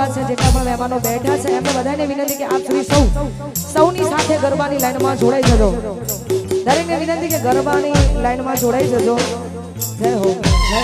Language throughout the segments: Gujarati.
ઉભા છે, જેટલા પણ મહેમાનો બેઠા છે, એમને બધાને વિનંતી કે આપ શ્રી સૌની સાથે ગરબાની લાઈનમાં જોડાઈ જજો. દરેકને વિનંતી કે ગરબાની લાઈનમાં જોડાઈ જજો. જય હો, જય.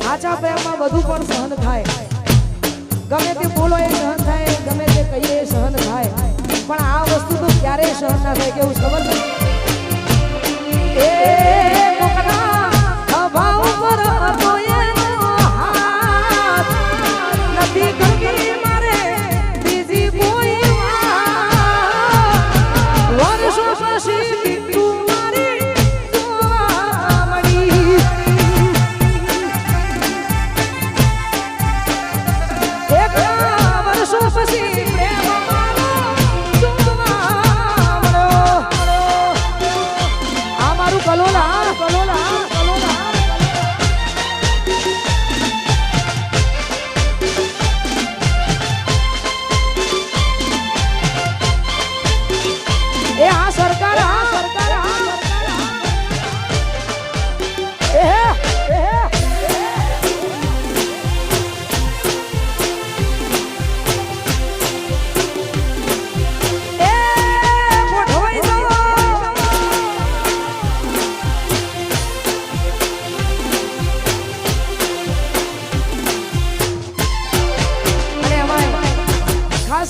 સાચા પ્રેમમાં બધું પણ સહન થાય. ગમે તે બોલો એ સહન થાય, ગમે તે કહીએ એ સહન થાય, પણ આ વસ્તુ તો ક્યારેય સહન ના થાય. કેવું ખબર છે? એ કોકના ભાવ પર હતો એનો હાથ નથી ગમી મારે બીજી કોઈ વાત. વર્ષો પછી તું મારી જોવા મળી. એક વર્ષો પછી પ્રેમ મારો જોવા મળ્યો. આ મારું કલોલા એ આ સરકાર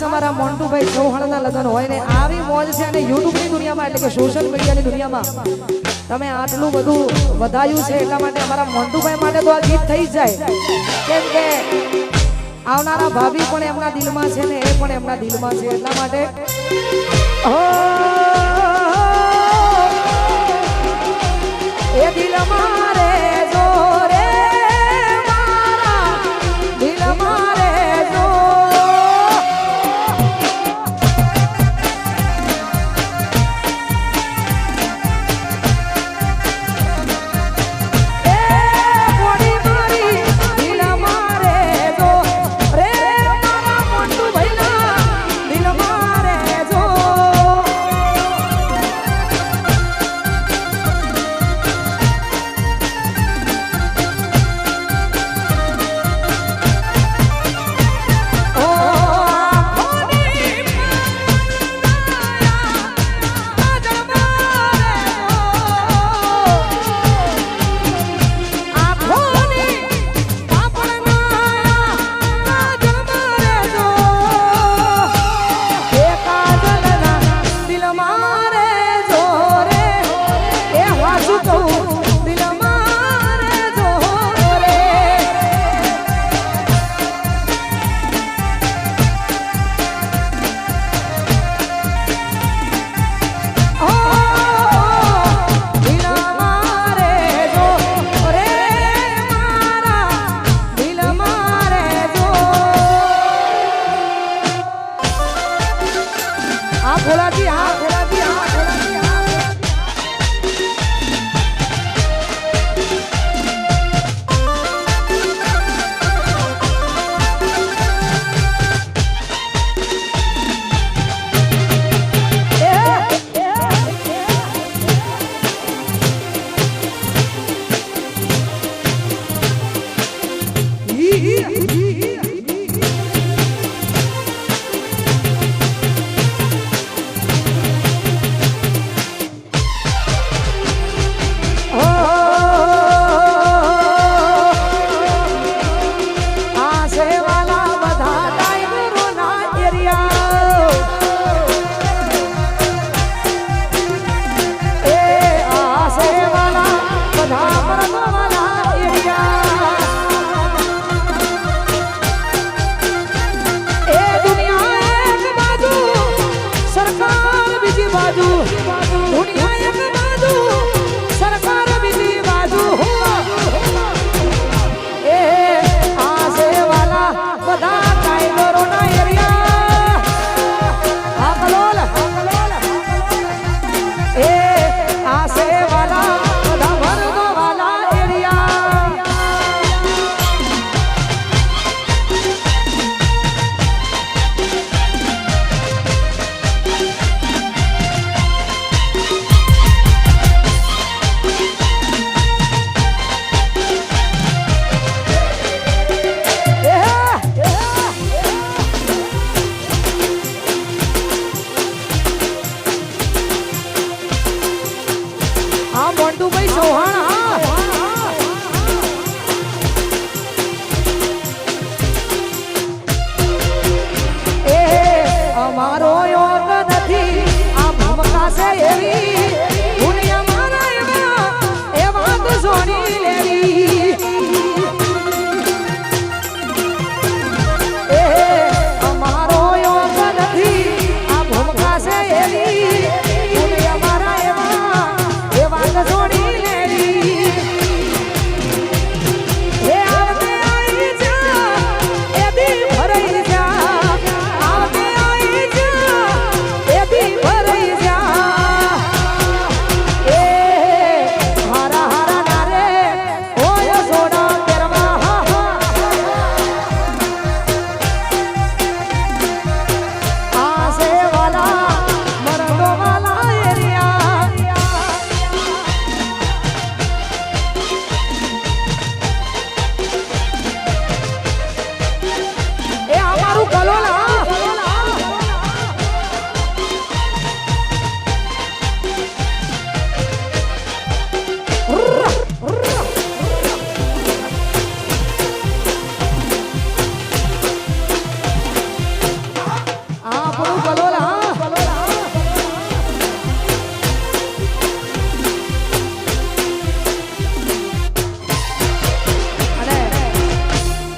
અમારા મોન્ટુભાઈ ચૌહાણના લગ્ન હોય ને આવી મોજ છે. અને યુટ્યુબની દુનિયામાં એટલે કે સોશિયલ મીડિયાની દુનિયામાં તમે આટલું બધું વધાયું છે, એટલા માટે અમારા મોન્ટુભાઈ માટે તો આ ગીત થઈ જાય. કેમ કે આવનારા ભાભી પણ એમના દિલમાં છે ને એ પણ એમના દિલમાં છે, એટલા માટે એ દિલ મારે જો રે મારા દિલ મારે જો. એ બોડી મારી દિલ મારે જો રે હા ખોલાજી હા ખોલાજી હા ખોલાજી હા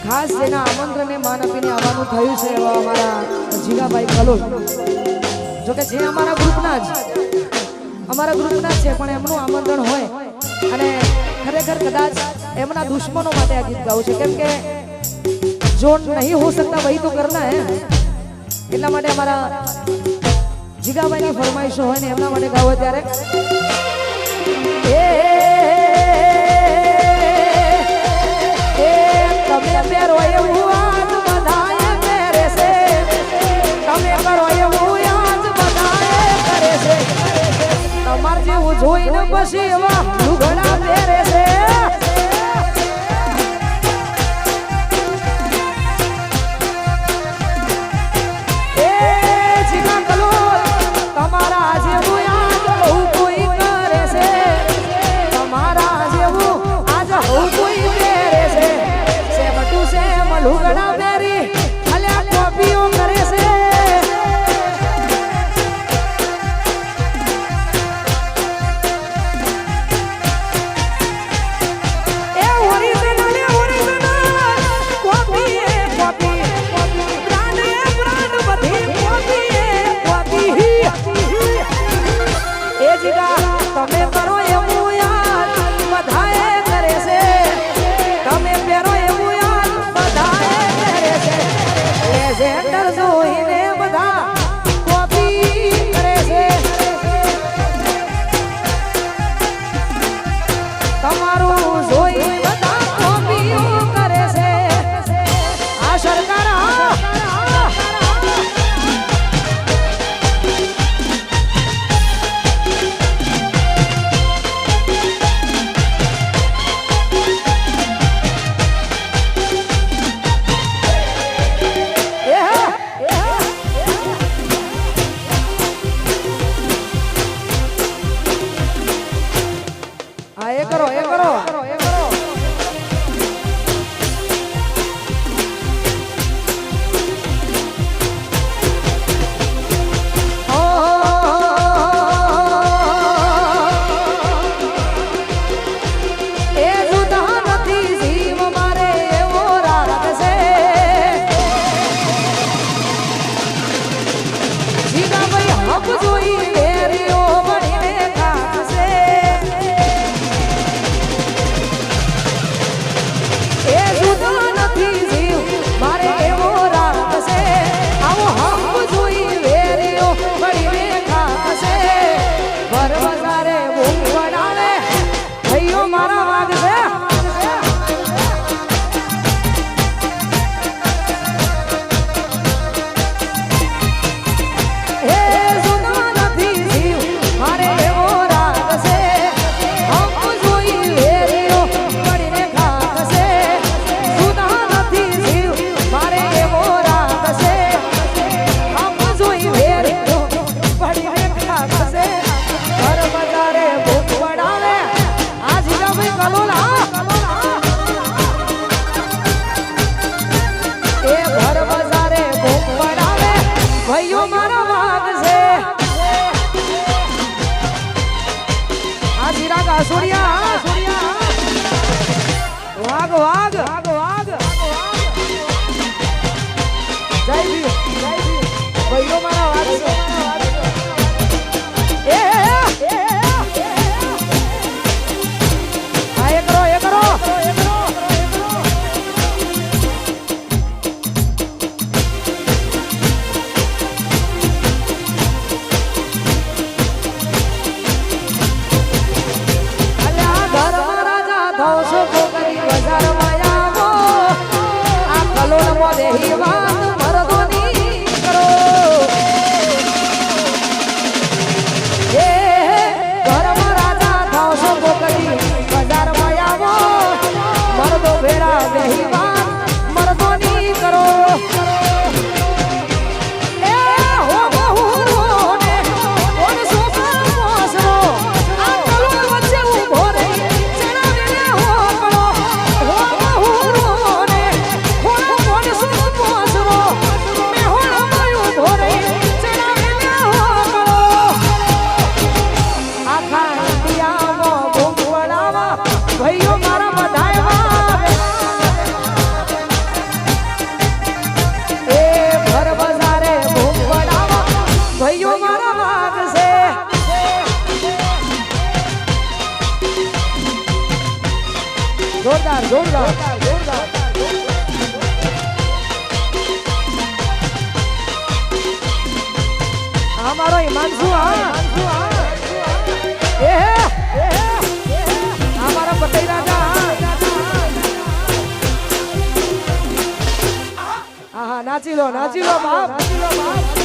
ખાસ જેના આમંત્રણને માન આપીને આવવાનું થયું છે એવા અમારા જીગાભાઈ કલોલ. જોકે જે અમારા ગ્રુપના જ છે પણ એમનું આમંત્રણ હોય અને ખરેખર કદાચ એમના દુશ્મનો માટે આ ગીત ગાવું છે, કેમ કે જો નહીં હો શકતા વહી તો કરના હે, એટલા માટે અમારા જીગાભાઈની ફરમાઈશો હોય ને એમના માટે ગાવો ત્યારે તમે પહેરો એવું આજ બધાએ પહેરે છે, તમે કરો એવું આજ બધાએ કરે છે, તમાર જેવું જોઈને પછી એવા લુગડા પહેરે છે. એ જીગા કલોલ તમારા જેવું આજ બહુ કોઈ કરે છે, તમારા જેવું આજ બહુ કોઈ પહેરે છે, લુગડા પહેરી અલ્યા કોપીઓ કરે છે. એ કરો એ કરો વાગ વાગ વાગ વાગ જય ભીમ ભાઈઓ મારા વાગ છે એ કરો એ કરો જોરદાર જોરદાર જોરદાર અમારો હિમાંશુ અમારા પતઈ રાજા હા નાચી લો બાપ નાચી લો બાપ